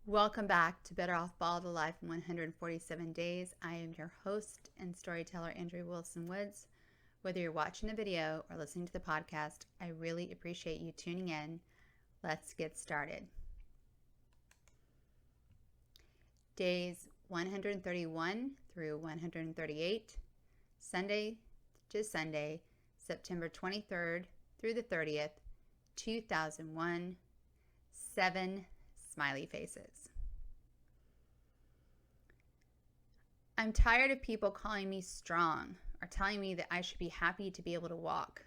Welcome back to Better Off Bald Alive in 147 Days. I am your host and storyteller, Andrea Wilson Woods. Whether you're watching the video or listening to the podcast, I really appreciate you tuning in. Let's get started. Days 131 through 138, Sunday to Sunday, September 23rd through the 30th, 2001, 7 smiley faces. I'm tired of people calling me strong or telling me that I should be happy to be able to walk.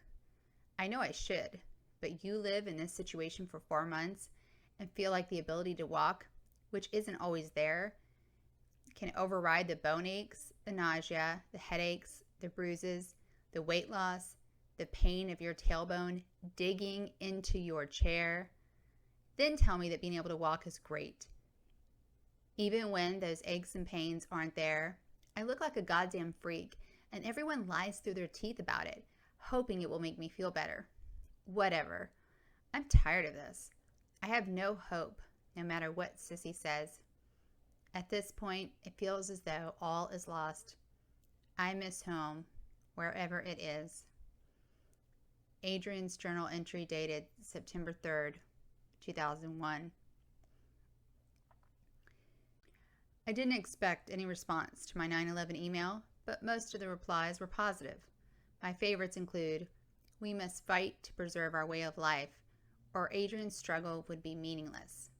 I know I should, but you live in this situation for 4 months and feel like the ability to walk, which isn't always there, can override the bone aches, the nausea, the headaches, the bruises, the weight loss, the pain of your tailbone digging into your chair. Then tell me that being able to walk is great. Even when those aches and pains aren't there, I look like a goddamn freak, and everyone lies through their teeth about it, hoping it will make me feel better. Whatever. I'm tired of this. I have no hope, no matter what Sissy says. At this point, it feels as though all is lost. I miss home, wherever it is. Adrian's journal entry dated September 3rd, 2001. I didn't expect any response to my 9/11 email, but most of the replies were positive. My favorites include, "We must fight to preserve our way of life, or Adrian's struggle would be meaningless."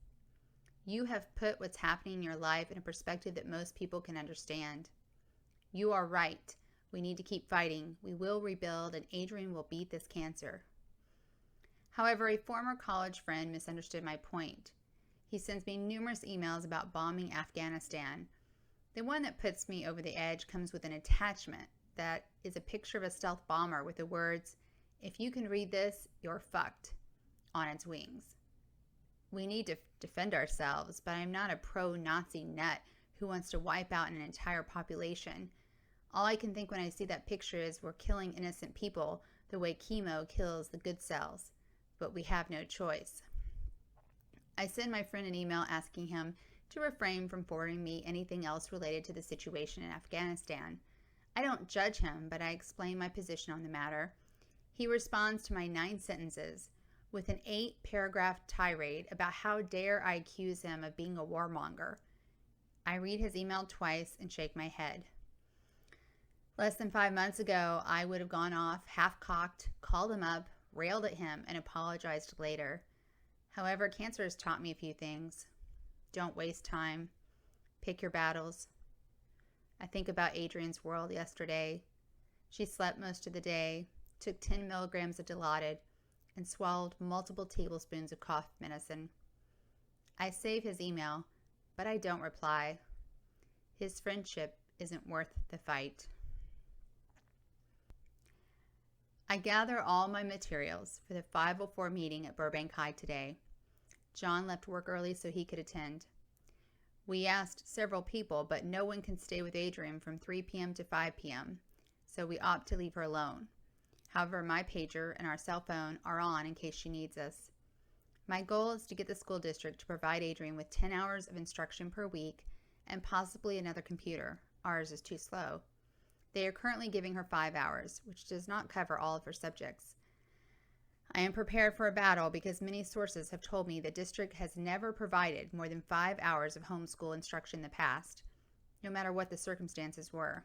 You have put what's happening in your life in a perspective that most people can understand. You are right. We need to keep fighting. We will rebuild, and Adrian will beat this cancer. However, a former college friend misunderstood my point. He sends me numerous emails about bombing Afghanistan. The one that puts me over the edge comes with an attachment that is a picture of a stealth bomber with the words, "If you can read this, you're fucked," on its wings. We need to defend ourselves, but I'm not a pro-Nazi nut who wants to wipe out an entire population. All I can think when I see that picture is we're killing innocent people the way chemo kills the good cells. But we have no choice. I send my friend an email asking him to refrain from forwarding me anything else related to the situation in Afghanistan. I don't judge him, but I explain my position on the matter. He responds to my 9 sentences with an 8-paragraph tirade about how dare I accuse him of being a warmonger. I read his email twice and shake my head. Less than 5 months ago, I would have gone off half-cocked, called him up, railed at him, and apologized later. However, cancer has taught me a few things. Don't waste time. Pick your battles. I think about Adrian's world yesterday. She slept most of the day, took 10 milligrams of Dilaudid, and swallowed multiple tablespoons of cough medicine. I save his email, but I don't reply. His friendship isn't worth the fight. I gather all my materials for the 5:04 meeting at Burbank High today. John left work early so he could attend. We asked several people, but no one can stay with Adrian from 3 p.m. to 5 p.m., so we opt to leave her alone. However, my pager and our cell phone are on in case she needs us. My goal is to get the school district to provide Adrian with 10 hours of instruction per week and possibly another computer. Ours is too slow. They are currently giving her 5 hours, which does not cover all of her subjects. I am prepared for a battle because many sources have told me the district has never provided more than 5 hours of homeschool instruction in the past, no matter what the circumstances were.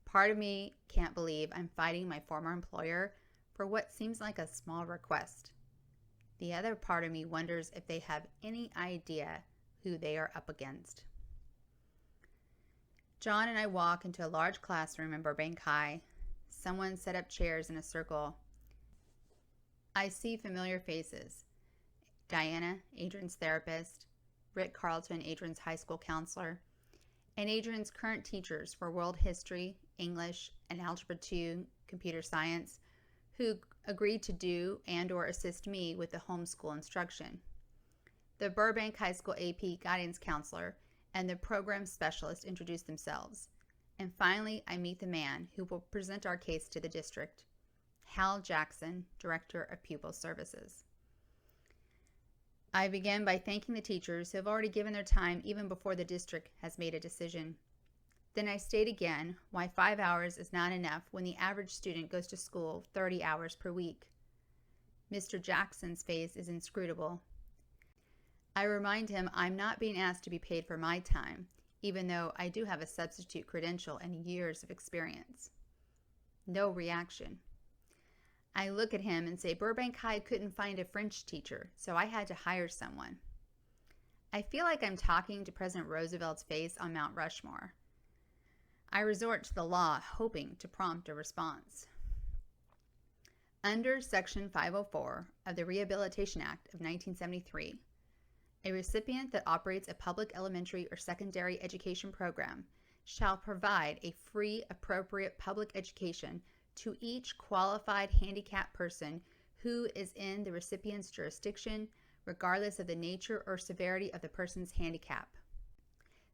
Part of me can't believe I'm fighting my former employer for what seems like a small request. The other part of me wonders if they have any idea who they are up against. John and I walk into a large classroom in Burbank High. Someone set up chairs in a circle. I see familiar faces. Diana, Adrian's therapist, Rick Carlton, Adrian's high school counselor, and Adrian's current teachers for world history, English, and Algebra 2 computer science, who agreed to do and or assist me with the homeschool instruction. The Burbank High School AP guidance counselor and the program specialist introduce themselves. And finally, I meet the man who will present our case to the district, Hal Jackson, Director of Pupil Services. I began by thanking the teachers who have already given their time even before the district has made a decision. Then I state again why 5 hours is not enough when the average student goes to school 30 hours per week. Mr. Jackson's face is inscrutable. I remind him I'm not being asked to be paid for my time, even though I do have a substitute credential and years of experience. No reaction. I look at him and say Burbank High couldn't find a French teacher, so I had to hire someone. I feel like I'm talking to President Roosevelt's face on Mount Rushmore. I resort to the law, hoping to prompt a response. Under Section 504 of the Rehabilitation Act of 1973, a recipient that operates a public elementary or secondary education program shall provide a free, appropriate public education to each qualified handicapped person who is in the recipient's jurisdiction, regardless of the nature or severity of the person's handicap.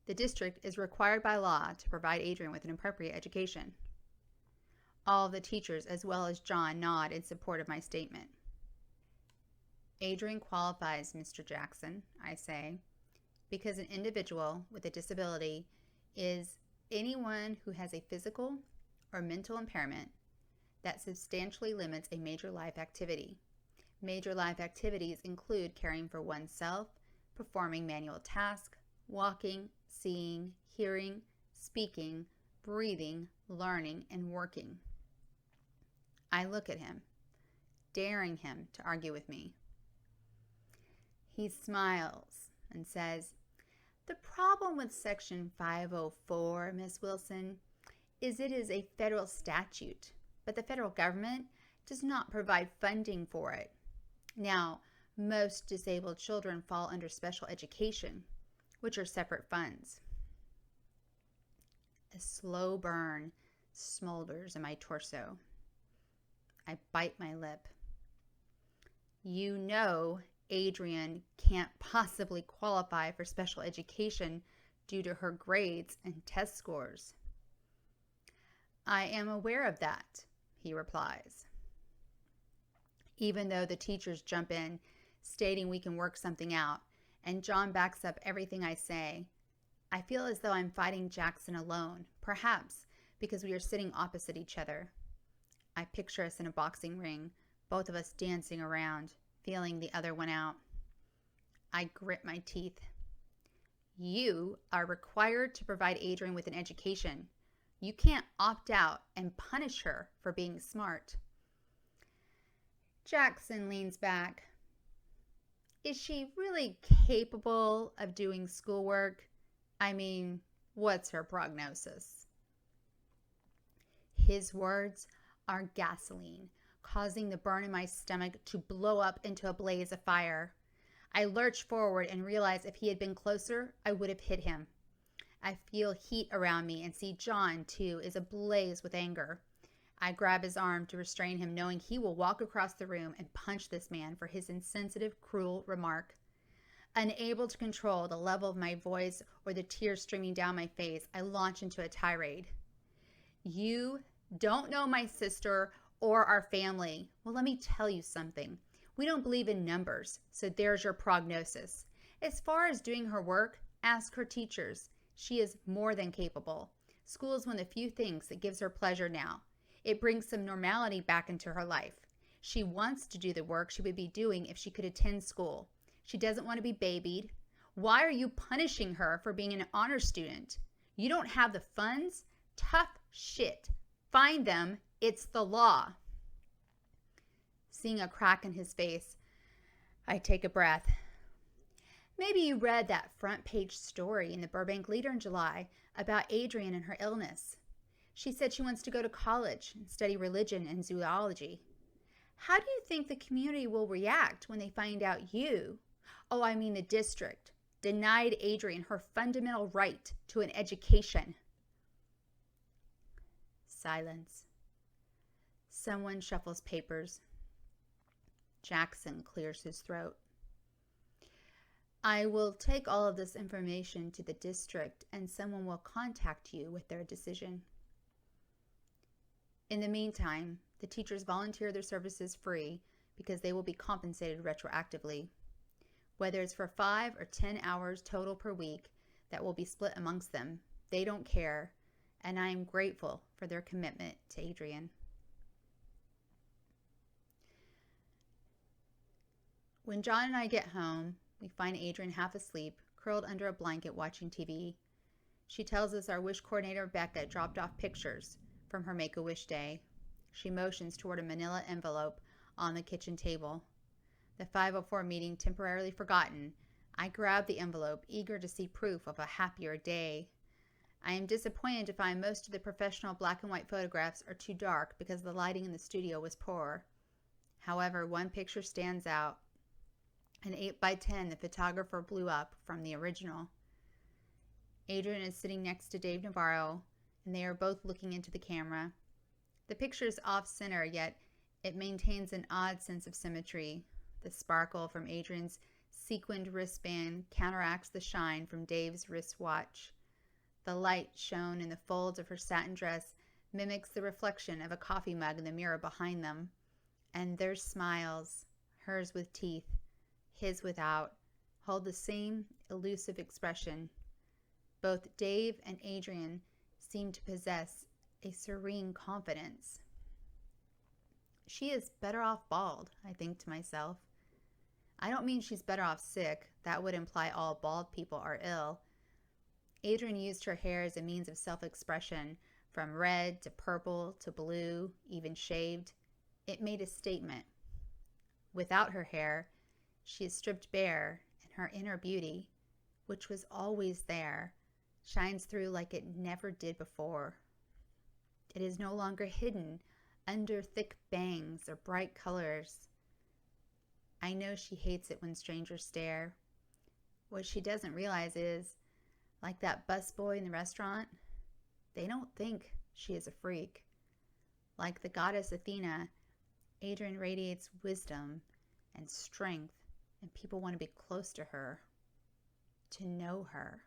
The district is required by law to provide Adrian with an appropriate education. All of the teachers, as well as John, nod in support of my statement. Adrian qualifies, Mr. Jackson, I say, because an individual with a disability is anyone who has a physical or mental impairment that substantially limits a major life activity. Major life activities include caring for oneself, performing manual tasks, walking, seeing, hearing, speaking, breathing, learning, and working. I look at him, daring him to argue with me. He smiles and says, "The problem with Section 504, Miss Wilson, is it is a federal statute, but the federal government does not provide funding for it. Now, most disabled children fall under special education, which are separate funds." A slow burn smolders in my torso. I bite my lip. You know Adrian can't possibly qualify for special education due to her grades and test scores. I am aware of that, he replies. Even though the teachers jump in, stating we can work something out, and John backs up everything I say, I feel as though I'm fighting Jackson alone, perhaps because we are sitting opposite each other. I picture us in a boxing ring, both of us dancing around, feeling the other one out. I grit my teeth. You are required to provide Adrian with an education. You can't opt out and punish her for being smart. Jackson leans back. Is she really capable of doing schoolwork? I mean, what's her prognosis? His words are gasoline, causing the burn in my stomach to blow up into a blaze of fire. I lurch forward and realize if he had been closer, I would have hit him. I feel heat around me and see John, too, is ablaze with anger. I grab his arm to restrain him, knowing he will walk across the room and punch this man for his insensitive, cruel remark. Unable to control the level of my voice or the tears streaming down my face, I launch into a tirade. You don't know my sister or our family. Well, let me tell you something. We don't believe in numbers, so there's your prognosis. As far as doing her work, ask her teachers. She is more than capable. School is one of the few things that gives her pleasure now. It brings some normality back into her life. She wants to do the work she would be doing if she could attend school. She doesn't want to be babied. Why are you punishing her for being an honor student? You don't have the funds? Tough shit. Find them. It's the law. Seeing a crack in his face, I take a breath. Maybe you read that front page story in the Burbank Leader in July about Adrian and her illness. She said she wants to go to college and study religion and zoology. How do you think the community will react when they find out you, the district, denied Adrian her fundamental right to an education? Silence. Someone shuffles papers. Jackson clears his throat. I will take all of this information to the district and someone will contact you with their decision. In the meantime, the teachers volunteer their services free because they will be compensated retroactively. Whether it's for 5 or 10 hours total per week that will be split amongst them, they don't care, and I am grateful for their commitment to Adrian. When John and I get home, we find Adrian half asleep, curled under a blanket watching TV. She tells us our wish coordinator, Becca, dropped off pictures from her Make-A-Wish day. She motions toward a manila envelope on the kitchen table. The 504 meeting temporarily forgotten, I grab the envelope, eager to see proof of a happier day. I am disappointed to find most of the professional black and white photographs are too dark because the lighting in the studio was poor. However, one picture stands out. An 8x10 the photographer blew up from the original. Adrian is sitting next to Dave Navarro, and they are both looking into the camera. The picture is off-center, yet it maintains an odd sense of symmetry. The sparkle from Adrian's sequined wristband counteracts the shine from Dave's wristwatch. The light shown in the folds of her satin dress mimics the reflection of a coffee mug in the mirror behind them. And their smiles, hers with teeth, his without, hold the same elusive expression. Both Dave and Adrian seem to possess a serene confidence. She is better off bald, I think to myself. I don't mean she's better off sick. That would imply all bald people are ill. Adrian used her hair as a means of self-expression, from red to purple to blue, even shaved. It made a statement. Without her hair, she is stripped bare, and her inner beauty, which was always there, shines through like it never did before. It is no longer hidden under thick bangs or bright colors. I know she hates it when strangers stare. What she doesn't realize is, like that busboy in the restaurant, they don't think she is a freak. Like the goddess Athena, Adrian radiates wisdom and strength, and people want to be close to her, to know her.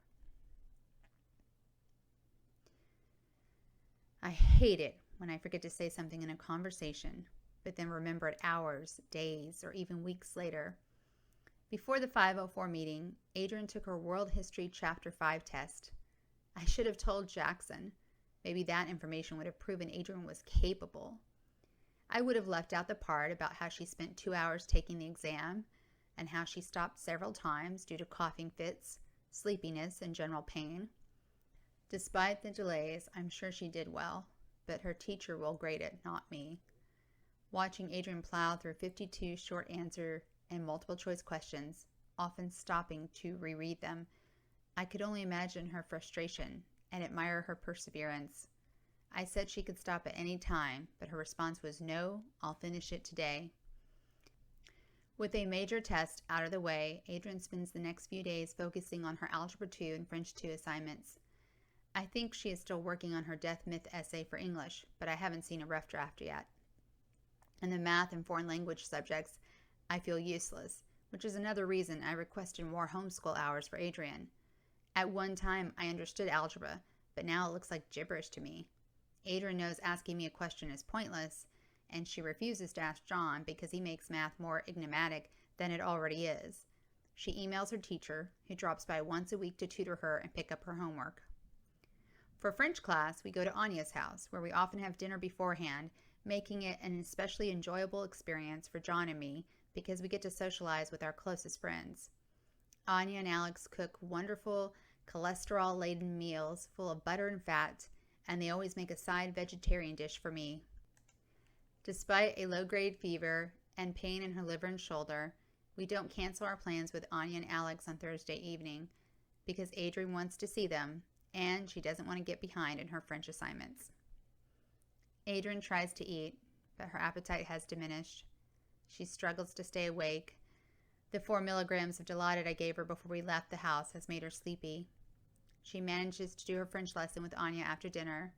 I hate it when I forget to say something in a conversation, but then remember it hours, days, or even weeks later. Before the 504 meeting, Adrian took her World History Chapter 5 test. I should have told Jackson. Maybe that information would have proven Adrian was capable. I would have left out the part about how she spent 2 hours taking the exam and how she stopped several times due to coughing fits, sleepiness, and general pain. Despite the delays, I'm sure she did well, but her teacher will grade it, not me. Watching Adrian plow through 52 short answer and multiple choice questions, often stopping to reread them, I could only imagine her frustration and admire her perseverance. I said she could stop at any time, but her response was, "No, I'll finish it today." With a major test out of the way, Adrian spends the next few days focusing on her Algebra 2 and French 2 assignments. I think she is still working on her death myth essay for English, but I haven't seen a rough draft yet. In the math and foreign language subjects, I feel useless, which is another reason I requested more homeschool hours for Adrian. At one time, I understood algebra, but now it looks like gibberish to me. Adrian knows asking me a question is pointless, and she refuses to ask John because he makes math more enigmatic than it already is. She emails her teacher, who drops by once a week to tutor her and pick up her homework. For French class, we go to Anya's house, where we often have dinner beforehand, making it an especially enjoyable experience for John and me because we get to socialize with our closest friends. Anya and Alex cook wonderful, cholesterol-laden meals full of butter and fat, and they always make a side vegetarian dish for me. Despite a low-grade fever and pain in her liver and shoulder, we don't cancel our plans with Anya and Alex on Thursday evening because Adrian wants to see them, and she doesn't want to get behind in her French assignments. Adrian tries to eat, but her appetite has diminished. She struggles to stay awake. The 4 milligrams of Dilaudid I gave her before we left the house has made her sleepy. She manages to do her French lesson with Anya after dinner.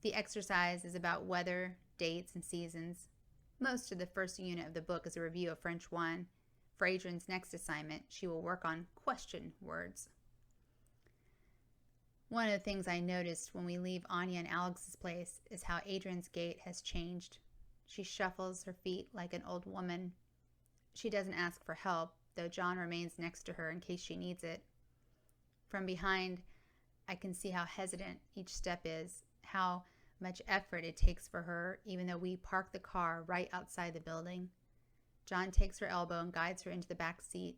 The exercise is about weather, dates, and seasons. Most of the first unit of the book is a review of French 1. For Adrian's next assignment, she will work on question words. One of the things I noticed when we leave Anya and Alex's place is how Adrian's gait has changed. She shuffles her feet like an old woman. She doesn't ask for help, though John remains next to her in case she needs it. From behind, I can see how hesitant each step is, how much effort it takes for her, even though we park the car right outside the building. John takes her elbow and guides her into the back seat.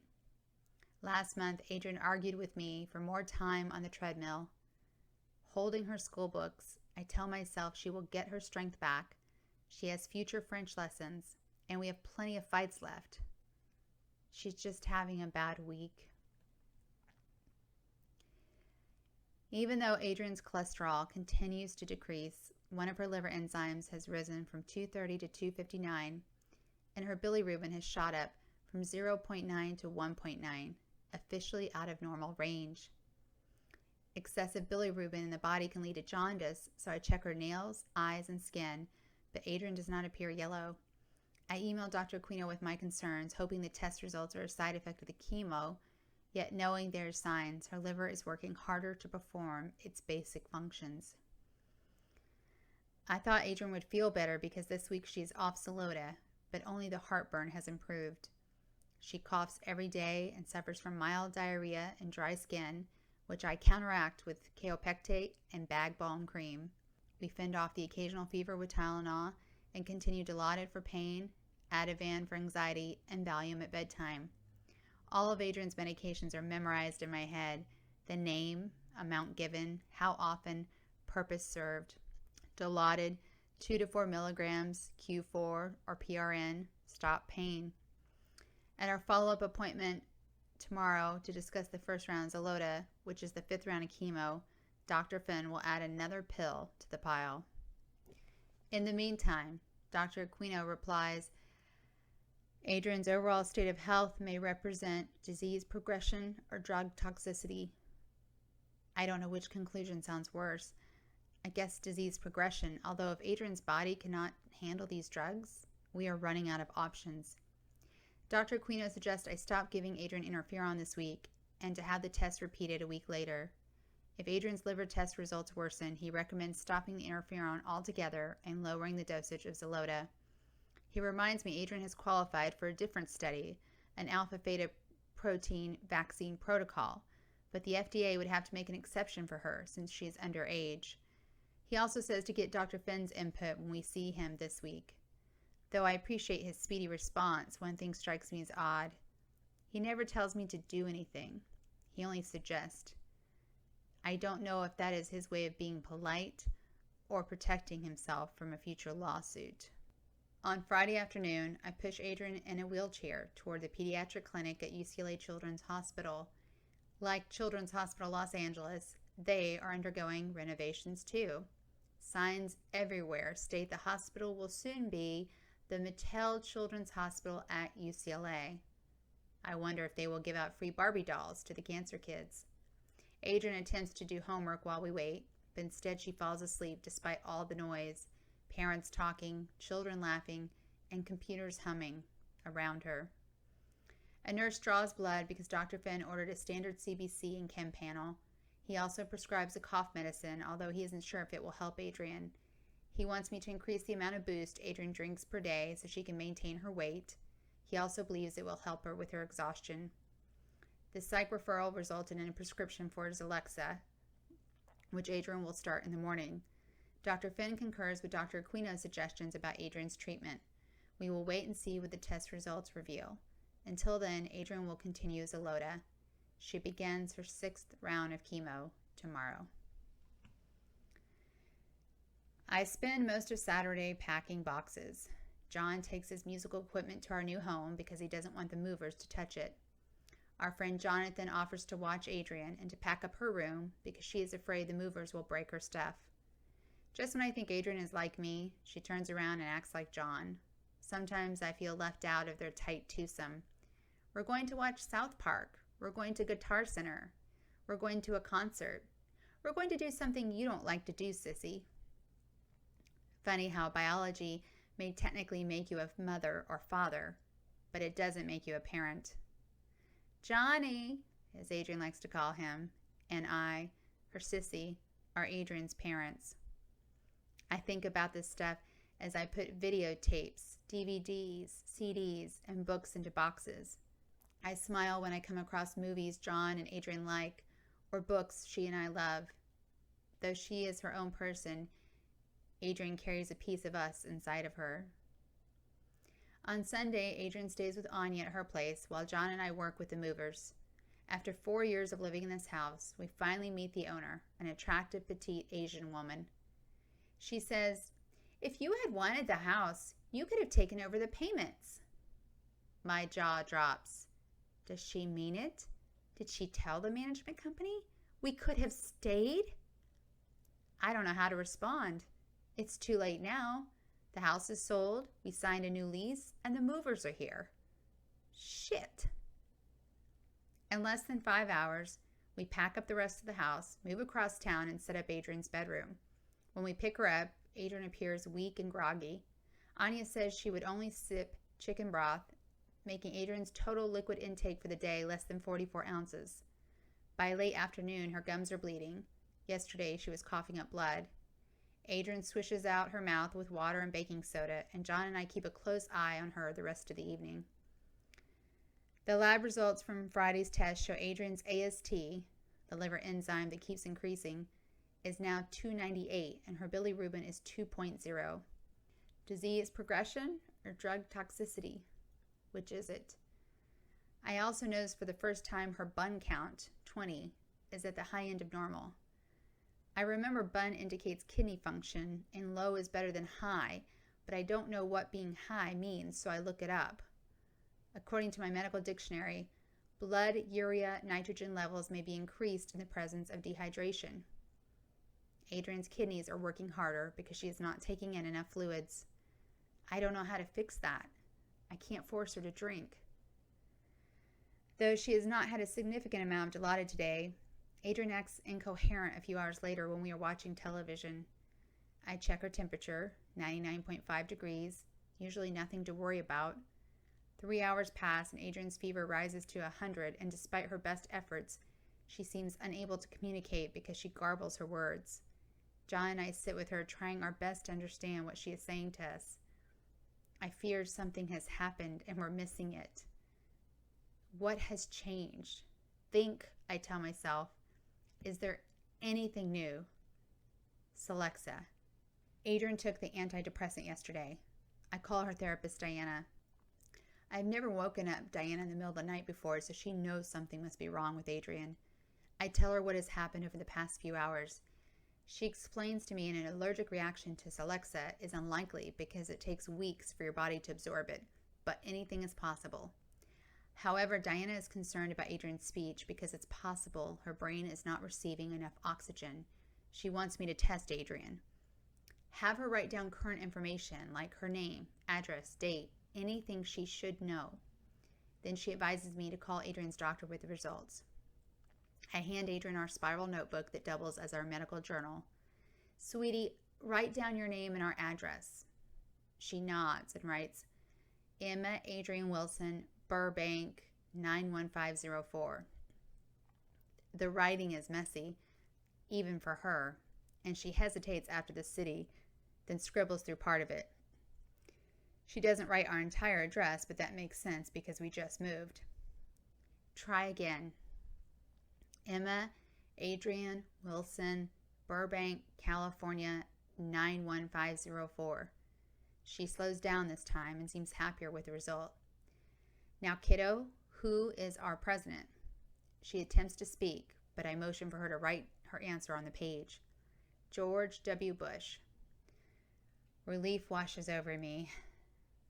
Last month, Adrian argued with me for more time on the treadmill. Holding her school books, I tell myself she will get her strength back. She has future French lessons, and we have plenty of fights left. She's just having a bad week. Even though Adrian's cholesterol continues to decrease, one of her liver enzymes has risen from 230 to 259, and her bilirubin has shot up from 0.9 to 1.9, officially out of normal range. Excessive bilirubin in the body can lead to jaundice, so I check her nails, eyes, and skin, but Adrian does not appear yellow. I emailed Dr. Aquino with my concerns, hoping the test results are a side effect of the chemo, yet knowing there are signs her liver is working harder to perform its basic functions. I thought Adrian would feel better because this week she is off Xylota, but only the heartburn has improved. She coughs every day and suffers from mild diarrhea and dry skin, which I counteract with kaopectate and bag balm cream. We fend off the occasional fever with Tylenol and continue Dilaudid for pain, Ativan for anxiety, and Valium at bedtime. All of Adrian's medications are memorized in my head: the name, amount given, how often, purpose served. Dilaudid, 2 to 4 milligrams, Q4 or PRN, stop pain. At our follow-up appointment tomorrow to discuss the first round of Xylota, which is the 5th round of chemo, Dr. Finn will add another pill to the pile. In the meantime, Dr. Aquino replies, Adrian's overall state of health may represent disease progression or drug toxicity. I don't know which conclusion sounds worse. I guess disease progression, although if Adrian's body cannot handle these drugs, we are running out of options. Dr. Aquino suggests I stop giving Adrian interferon this week and to have the test repeated a week later. If Adrian's liver test results worsen, he recommends stopping the interferon altogether and lowering the dosage of Xylota. He reminds me Adrian has qualified for a different study, an alpha-beta protein vaccine protocol, but the FDA would have to make an exception for her since she is underage. He also says to get Dr. Finn's input when we see him this week. Though I appreciate his speedy response, one thing strikes me as odd. He never tells me to do anything. He only suggests. I don't know if that is his way of being polite or protecting himself from a future lawsuit. On Friday afternoon, I push Adrian in a wheelchair toward the pediatric clinic at UCLA Children's Hospital. Like Children's Hospital Los Angeles, they are undergoing renovations too. Signs everywhere state the hospital will soon be the Mattel Children's Hospital at UCLA. I wonder if they will give out free Barbie dolls to the cancer kids. Adrian attempts to do homework while we wait, but instead she falls asleep despite all the noise, parents talking, children laughing, and computers humming around her. A nurse draws blood because Dr. Finn ordered a standard CBC and chem panel. He also prescribes a cough medicine, although he isn't sure if it will help Adrian. He wants me to increase the amount of boost Adrian drinks per day so she can maintain her weight. He also believes it will help her with her exhaustion. The psych referral resulted in a prescription for Alexa, which Adrian will start in the morning. Dr. Finn concurs with Dr. Aquino's suggestions about Adrian's treatment. We will wait and see what the test results reveal. Until then, Adrian will continue Xylota. She begins her 6th round of chemo tomorrow. I spend most of Saturday packing boxes. John takes his musical equipment to our new home because he doesn't want the movers to touch it. Our friend Jonathan offers to watch Adrian and to pack up her room because she is afraid the movers will break her stuff. Just when I think Adrian is like me, she turns around and acts like John. Sometimes I feel left out of their tight twosome. We're going to watch South Park. We're going to Guitar Center. We're going to a concert. We're going to do something you don't like to do, sissy. Funny how biology may technically make you a mother or father, but it doesn't make you a parent. Johnny, as Adrian likes to call him, and I, her sissy, are Adrian's parents. I think about this stuff as I put videotapes, DVDs, CDs, and books into boxes. I smile when I come across movies John and Adrian like, or books she and I love. Though she is her own person, Adrian carries a piece of us inside of her. On Sunday, Adrian stays with Anya at her place while John and I work with the movers. After 4 years of living in this house, we finally meet the owner, an attractive petite Asian woman. She says, "If you had wanted the house, you could have taken over the payments." My jaw drops. Does she mean it? Did she tell the management company we could have stayed? I don't know how to respond. It's too late now. The house is sold, we signed a new lease, and the movers are here. Shit. In less than 5 hours, we pack up the rest of the house, move across town, and set up Adrian's bedroom. When we pick her up, Adrian appears weak and groggy. Anya says she would only sip chicken broth, making Adrian's total liquid intake for the day less than 44 ounces. By late afternoon, her gums are bleeding. Yesterday, she was coughing up blood. Adrian swishes out her mouth with water and baking soda, and John and I keep a close eye on her the rest of the evening. The lab results from Friday's test show Adrian's AST, the liver enzyme that keeps increasing, is now 298, and her bilirubin is 2.0. Disease progression or drug toxicity? Which is it? I also noticed for the first time her bun count, 20, is at the high end of normal. I remember bun indicates kidney function, and low is better than high, but I don't know what being high means, so I look it up. According to my medical dictionary, blood urea nitrogen levels may be increased in the presence of dehydration. Adrian's kidneys are working harder because she is not taking in enough fluids. I don't know how to fix that. I can't force her to drink. Though she has not had a significant amount of Dilaudid today, Adrian acts incoherent a few hours later when we are watching television. I check her temperature, 99.5 degrees, usually nothing to worry about. 3 hours pass and Adrian's fever rises to 100, and despite her best efforts, she seems unable to communicate because she garbles her words. John and I sit with her, trying our best to understand what she is saying to us. I fear something has happened and we're missing it. What has changed? Think, I tell myself. Is there anything new? Celexa. Adrian took the antidepressant yesterday. I call her therapist Diana. I've never woken up Diana in the middle of the night before, so she knows something must be wrong with Adrian. I tell her what has happened over the past few hours. She explains to me an allergic reaction to Celexa is unlikely because it takes weeks for your body to absorb it, but anything is possible. However, Diana is concerned about Adrian's speech because it's possible her brain is not receiving enough oxygen. She wants me to test Adrian. Have her write down current information like her name, address, date, anything she should know. Then she advises me to call Adrian's doctor with the results. I hand Adrian our spiral notebook that doubles as our medical journal. Sweetie, write down your name and our address. She nods and writes, Emma Adrian Wilson, Burbank, 91504. The writing is messy, even for her, and she hesitates after the city, then scribbles through part of it. She doesn't write our entire address, but that makes sense because we just moved. Try again. Emma Adrian Wilson, Burbank, California, 91504. She slows down this time and seems happier with the result. Now, kiddo, who is our president? She attempts to speak, but I motion for her to write her answer on the page. George W. Bush. Relief washes over me.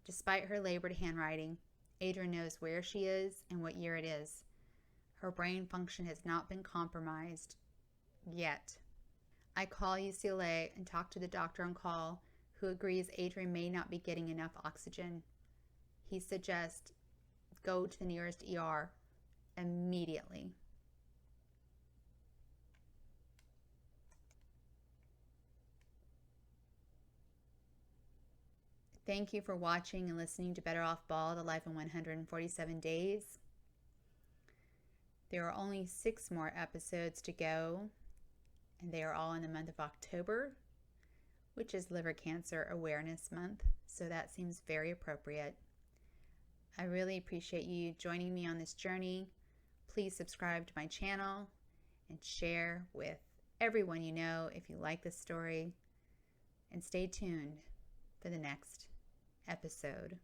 Despite her labored handwriting, Adrian knows where she is and what year it is. Her brain function has not been compromised yet. I call UCLA and talk to the doctor on call, who agrees Adrian may not be getting enough oxygen. He suggests go to the nearest ER immediately. Thank you for watching and listening to Better Off Bald, A Life in 147 Days. There are only 6 more episodes to go, and they are all in the month of October, which is Liver Cancer Awareness Month, so that seems very appropriate. I really appreciate you joining me on this journey. Please subscribe to my channel and share with everyone you know if you like this story. And stay tuned for the next episode.